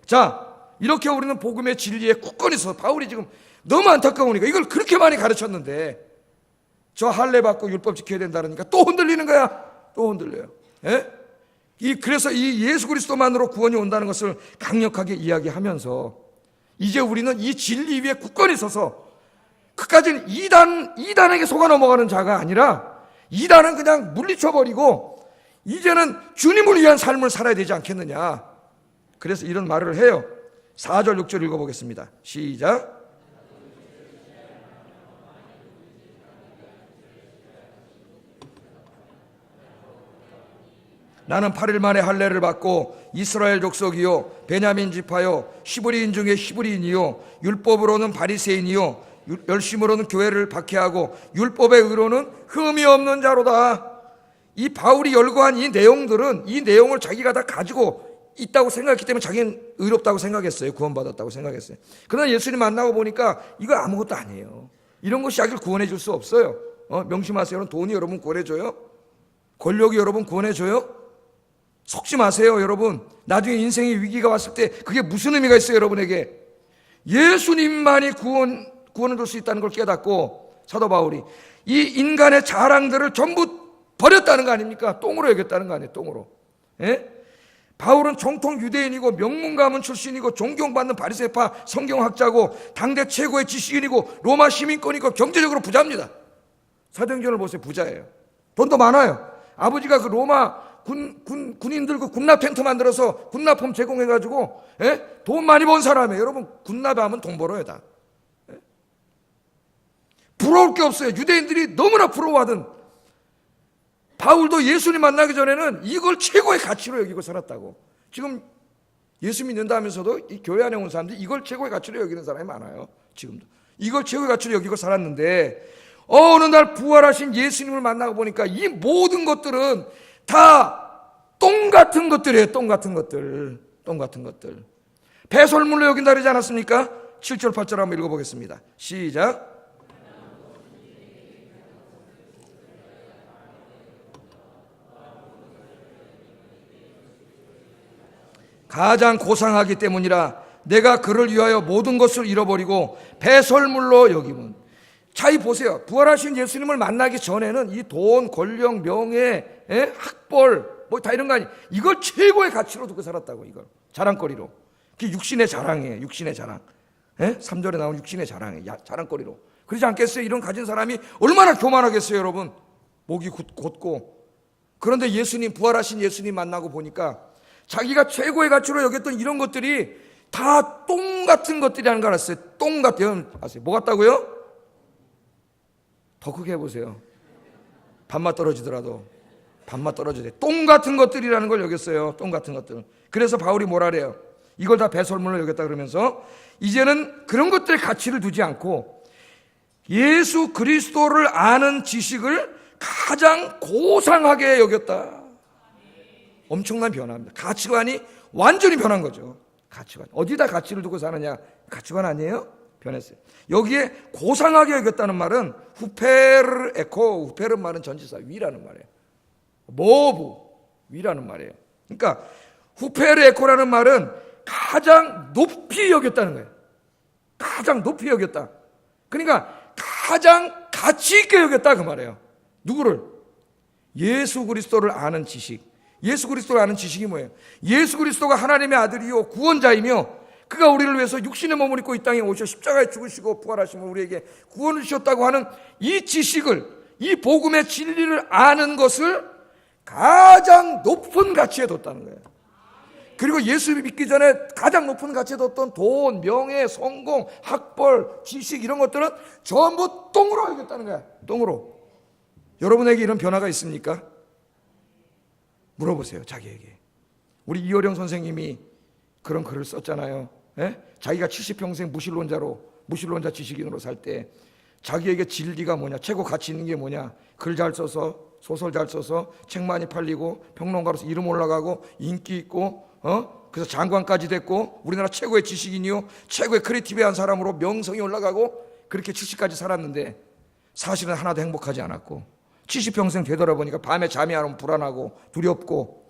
S1: 자, 이렇게 우리는 복음의 진리에 굳건히 서서, 바울이 지금 너무 안타까우니까 이걸 그렇게 많이 가르쳤는데 저 할례 받고 율법 지켜야 된다니까 또 흔들리는 거야. 또 흔들려요. 그래서 이 예수 그리스도만으로 구원이 온다는 것을 강력하게 이야기하면서 이제 우리는 이 진리 위에 굳건히 서서 그까지는 이단에게 속아 넘어가는 자가 아니라 이단은 그냥 물리쳐버리고 이제는 주님을 위한 삶을 살아야 되지 않겠느냐. 그래서 이런 말을 해요. 4절 6절 읽어보겠습니다. 시작. 나는 8일 만에 할례를 받고 이스라엘 족속이요 베냐민 지파요 히브리인 중에 히브리인이요 율법으로는 바리새인이요 열심으로는 교회를 박해하고 율법의 의로는 흠이 없는 자로다. 이 바울이 열거한 이 내용들은 이 내용을 자기가 다 가지고 있다고 생각했기 때문에 자기는 의롭다고 생각했어요. 구원받았다고 생각했어요. 그러나 예수님 만나고 보니까 이거 아무것도 아니에요. 이런 것이 자기를 구원해 줄 수 없어요. 명심하세요. 여러분, 돈이 여러분 구원해줘요? 권력이 여러분 구원해줘요? 속지 마세요. 여러분, 나중에 인생의 위기가 왔을 때 그게 무슨 의미가 있어요? 여러분에게 예수님만이 구원을 줄 수 있다는 걸 깨닫고 사도 바울이 이 인간의 자랑들을 전부 버렸다는 거 아닙니까? 똥으로 여겼다는 거 아니에요? 똥으로. 예? 바울은 정통 유대인이고 명문가문 출신이고 존경받는 바리새파 성경학자고 당대 최고의 지식인이고 로마 시민권이고 경제적으로 부자입니다. 사도행전을 보세요. 부자예요. 돈도 많아요. 아버지가 그 로마 군인들 그 군납 텐트 만들어서 군납품 제공해가지고 돈 많이 번 사람이에요. 여러분, 군납하면 돈 벌어요 다. 부러울 게 없어요. 유대인들이 너무나 부러워하던 바울도 예수님 만나기 전에는 이걸 최고의 가치로 여기고 살았다고. 지금 예수 믿는다 하면서도 이 교회 안에 온 사람들이 이걸 최고의 가치로 여기는 사람이 많아요. 지금도 이걸 최고의 가치로 여기고 살았는데 어느 날 부활하신 예수님을 만나고 보니까 이 모든 것들은 다 똥 같은 것들이에요. 똥 같은 것들. 똥 같은 것들. 배설물로 여긴다 그러지 않았습니까? 7절 8절 한번 읽어보겠습니다. 시작. 가장 고상하기 때문이라 내가 그를 위하여 모든 것을 잃어버리고 배설물로 여김은. 자, 이 보세요. 부활하신 예수님을 만나기 전에는 이 돈, 권력, 명예, 학벌 뭐 다 이런 거 아니, 이걸 최고의 가치로 두고 살았다고. 이걸 자랑거리로. 그게 육신의 자랑이에요. 육신의 자랑. 3절에 나온 육신의 자랑이에요. 자랑거리로. 그러지 않겠어요? 이런 가진 사람이 얼마나 교만하겠어요, 여러분. 목이 곧고. 그런데 예수님, 부활하신 예수님 만나고 보니까 자기가 최고의 가치로 여겼던 이런 것들이 다 똥 같은 것들이라는 걸 알았어요. 똥 같아요. 아세요? 뭐 같다고요? 더 크게 해보세요. 밥맛 떨어지더라도 밥맛 떨어져야 돼. 똥 같은 것들이라는 걸 여겼어요. 똥 같은 것들. 그래서 바울이 뭐라 그래요? 이걸 다 배설물로 여겼다 그러면서 이제는 그런 것들의 가치를 두지 않고 예수 그리스도를 아는 지식을 가장 고상하게 여겼다. 엄청난 변화입니다. 가치관이 완전히 변한 거죠. 가치관. 어디다 가치를 두고 사느냐? 가치관 아니에요? 변했어요. 여기에 고상하게 여겼다는 말은 후페르 에코, 후페르 말은 전치사 위라는 말이에요. 모브 위라는 말이에요. 그러니까 후페르 에코라는 말은 가장 높이 여겼다는 거예요. 가장 높이 여겼다. 그러니까 가장 가치 있게 여겼다 그 말이에요. 누구를? 예수 그리스도를 아는 지식. 예수 그리스도를 아는 지식이 뭐예요? 예수 그리스도가 하나님의 아들이요 구원자이며 그가 우리를 위해서 육신의 몸을 입고 이 땅에 오셔 십자가에 죽으시고 부활하시며 우리에게 구원을 주셨다고 하는 이 지식을, 이 복음의 진리를 아는 것을 가장 높은 가치에 뒀다는 거예요. 그리고 예수 믿기 전에 가장 높은 가치에 뒀던 돈, 명예, 성공, 학벌, 지식 이런 것들은 전부 똥으로 여겼다는 거야. 똥으로. 여러분에게 이런 변화가 있습니까? 물어보세요. 자기에게. 우리 이호령 선생님이 그런 글을 썼잖아요. 자기가 70평생 무신론자 지식인으로 살 때 자기에게 진리가 뭐냐, 최고 가치 있는 게 뭐냐, 글 잘 써서, 소설 잘 써서 책 많이 팔리고 평론가로서 이름 올라가고 인기 있고 그래서 장관까지 됐고 우리나라 최고의 지식인이요 최고의 크리에이티브한 사람으로 명성이 올라가고 그렇게 70까지 살았는데 사실은 하나도 행복하지 않았고 70평생 되돌아보니까 밤에 잠이 안 오면 불안하고 두렵고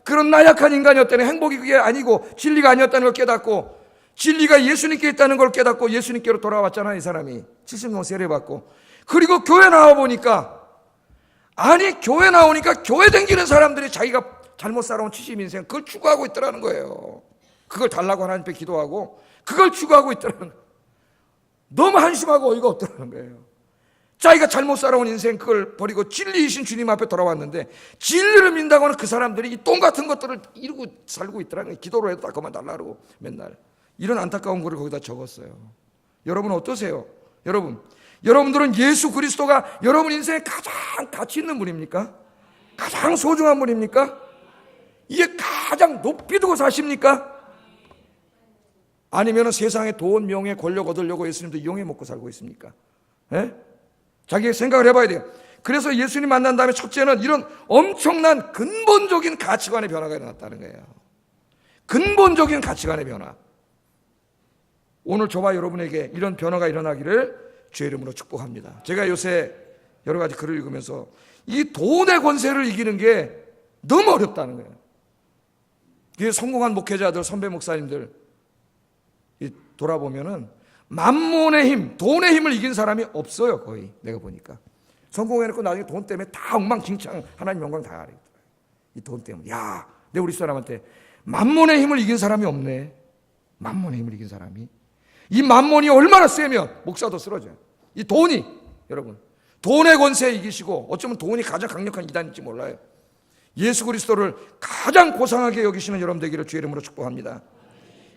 S1: 그런 나약한 인간이었다는, 행복이 그게 아니고 진리가 아니었다는 걸 깨닫고 진리가 예수님께 있다는 걸 깨닫고 예수님께로 돌아왔잖아요. 이 사람이 70년 세례받고. 그리고 교회 나와보니까 교회 나오니까 교회 댕기는 사람들이 자기가 잘못 살아온 70인생 그걸 추구하고 있더라는 거예요. 그걸 달라고 하나님 앞에 기도하고 그걸 추구하고 있더라는 거예요. 너무 한심하고 어이가 없더라는 거예요. 자기가 잘못 살아온 인생 그걸 버리고 진리이신 주님 앞에 돌아왔는데 진리를 믿는다고 하는 그 사람들이 이 똥 같은 것들을 이루고 살고 있더라는 거예요. 기도로 해도 다 그만 달라 그러고 맨날. 이런 안타까운 글을 거기다 적었어요. 여러분 어떠세요? 여러분들은 예수 그리스도가 여러분 인생에 가장 가치 있는 분입니까? 가장 소중한 분입니까? 이게 가장 높이 두고 사십니까? 아니면 세상에 돈, 명예, 권력 얻으려고 예수님도 이용해 먹고 살고 있습니까? 자기의 생각을 해봐야 돼요. 그래서 예수님 만난 다음에 첫째는 이런 엄청난 근본적인 가치관의 변화가 일어났다는 거예요. 근본적인 가치관의 변화. 오늘 저와 여러분에게 이런 변화가 일어나기를 주의 이름으로 축복합니다. 제가 요새 여러 가지 글을 읽으면서 이 돈의 권세를 이기는 게 너무 어렵다는 거예요. 이게 성공한 목회자들, 선배 목사님들 돌아보면은 만몬의 힘, 돈의 힘을 이긴 사람이 없어요. 거의 내가 보니까 성공해놓고 나중에 돈 때문에 다 엉망진창, 하나님 영광 다 알아요. 이 돈 때문에. 야, 내 우리 사람한테 만몬의 힘을 이긴 사람이 없네. 만몬의 힘을 이긴 사람이. 이 만몬이 얼마나 세면 목사도 쓰러져요. 이 돈이, 여러분, 돈의 권세 이기시고, 어쩌면 돈이 가장 강력한 이단일지 몰라요. 예수 그리스도를 가장 고상하게 여기시는 여러분 되기를 주의 이름으로 축복합니다.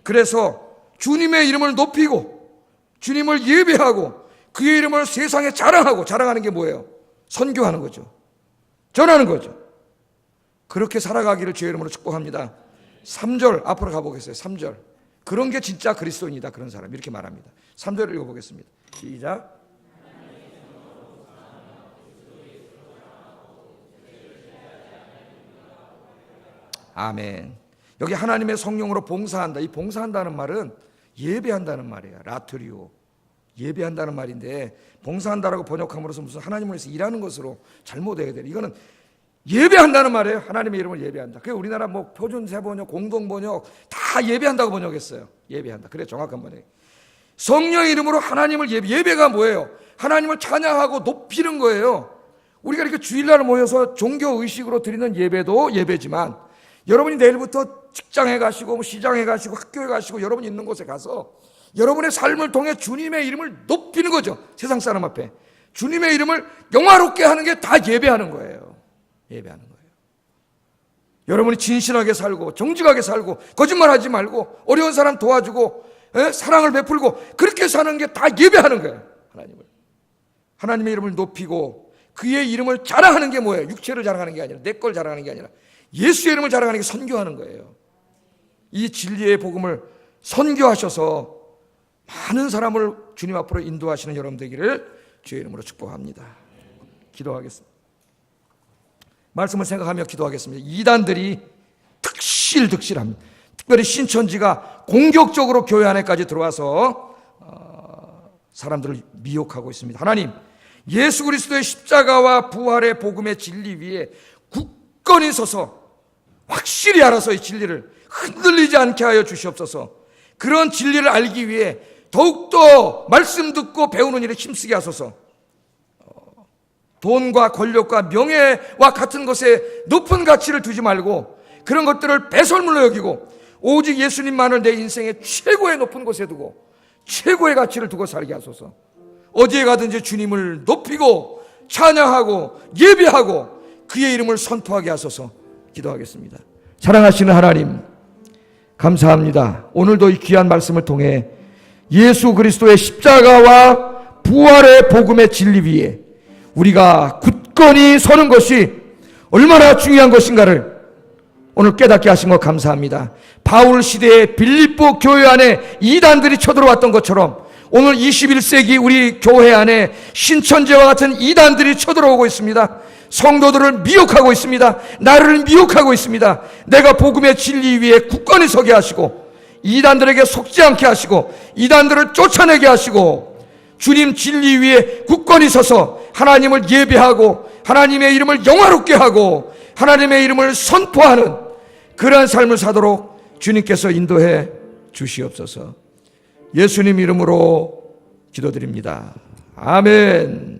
S1: 그래서 주님의 이름을 높이고 주님을 예배하고 그의 이름을 세상에 자랑하고, 자랑하는 게 뭐예요? 선교하는 거죠. 전하는 거죠. 그렇게 살아가기를 주의 이름으로 축복합니다. 3절 앞으로 가보겠어요. 3절. 그런 게 진짜 그리스도인이다, 그런 사람. 이렇게 말합니다. 3절을 읽어보겠습니다. 시작. 아멘. 여기 하나님의 성령으로 봉사한다. 이 봉사한다는 말은 예배한다는 말이에요. 라트리오. 예배한다는 말인데, 봉사한다라고 번역함으로써 무슨 하나님을 위해서 일하는 것으로 잘못해야 돼요. 이거는 예배한다는 말이에요. 하나님의 이름을 예배한다. 그게 우리나라 뭐 표준세 번역, 공동 번역 다 예배한다고 번역했어요. 예배한다. 그래, 정확한 번역. 성령의 이름으로 하나님을 예배가 뭐예요? 하나님을 찬양하고 높이는 거예요. 우리가 이렇게 주일날 모여서 종교 의식으로 드리는 예배도 예배지만, 여러분이 내일부터 직장에 가시고 시장에 가시고 학교에 가시고 여러분이 있는 곳에 가서 여러분의 삶을 통해 주님의 이름을 높이는 거죠. 세상 사람 앞에 주님의 이름을 영화롭게 하는 게 다 예배하는 거예요. 예배하는 거예요. 여러분이 진실하게 살고 정직하게 살고 거짓말하지 말고 어려운 사람 도와주고 사랑을 베풀고 그렇게 사는 게 다 예배하는 거예요. 하나님의 이름을 높이고 그의 이름을 자랑하는 게 뭐예요? 육체를 자랑하는 게 아니라, 내 걸 자랑하는 게 아니라 예수의 이름을 자랑하는 게 선교하는 거예요. 이 진리의 복음을 선교하셔서 많은 사람을 주님 앞으로 인도하시는 여러분 되기를 주의 이름으로 축복합니다. 기도하겠습니다. 말씀을 생각하며 기도하겠습니다. 이단들이 득실합니다. 특별히 신천지가 공격적으로 교회 안에까지 들어와서 사람들을 미혹하고 있습니다. 하나님, 예수 그리스도의 십자가와 부활의 복음의 진리 위에 굳건히 서서 확실히 알아서 이 진리를 흔들리지 않게 하여 주시옵소서. 그런 진리를 알기 위해 더욱더 말씀 듣고 배우는 일에 힘쓰게 하소서. 돈과 권력과 명예와 같은 것에 높은 가치를 두지 말고 그런 것들을 배설물로 여기고 오직 예수님만을 내 인생의 최고의 높은 곳에 두고 최고의 가치를 두고 살게 하소서. 어디에 가든지 주님을 높이고 찬양하고 예배하고 그의 이름을 선포하게 하소서. 기도하겠습니다. 사랑하시는 하나님, 감사합니다. 오늘도 이 귀한 말씀을 통해 예수 그리스도의 십자가와 부활의 복음의 진리 위에 우리가 굳건히 서는 것이 얼마나 중요한 것인가를 오늘 깨닫게 하신 것 감사합니다. 바울 시대에 빌립보 교회 안에 이단들이 쳐들어왔던 것처럼 오늘 21세기 우리 교회 안에 신천지와 같은 이단들이 쳐들어오고 있습니다. 성도들을 미혹하고 있습니다. 나를 미혹하고 있습니다. 내가 복음의 진리 위에 굳건히 서게 하시고 이단들에게 속지 않게 하시고 이단들을 쫓아내게 하시고 주님 진리 위에 굳건히 서서 하나님을 예배하고 하나님의 이름을 영화롭게 하고 하나님의 이름을 선포하는 그러한 삶을 사도록 주님께서 인도해 주시옵소서. 예수님 이름으로 기도드립니다. 아멘.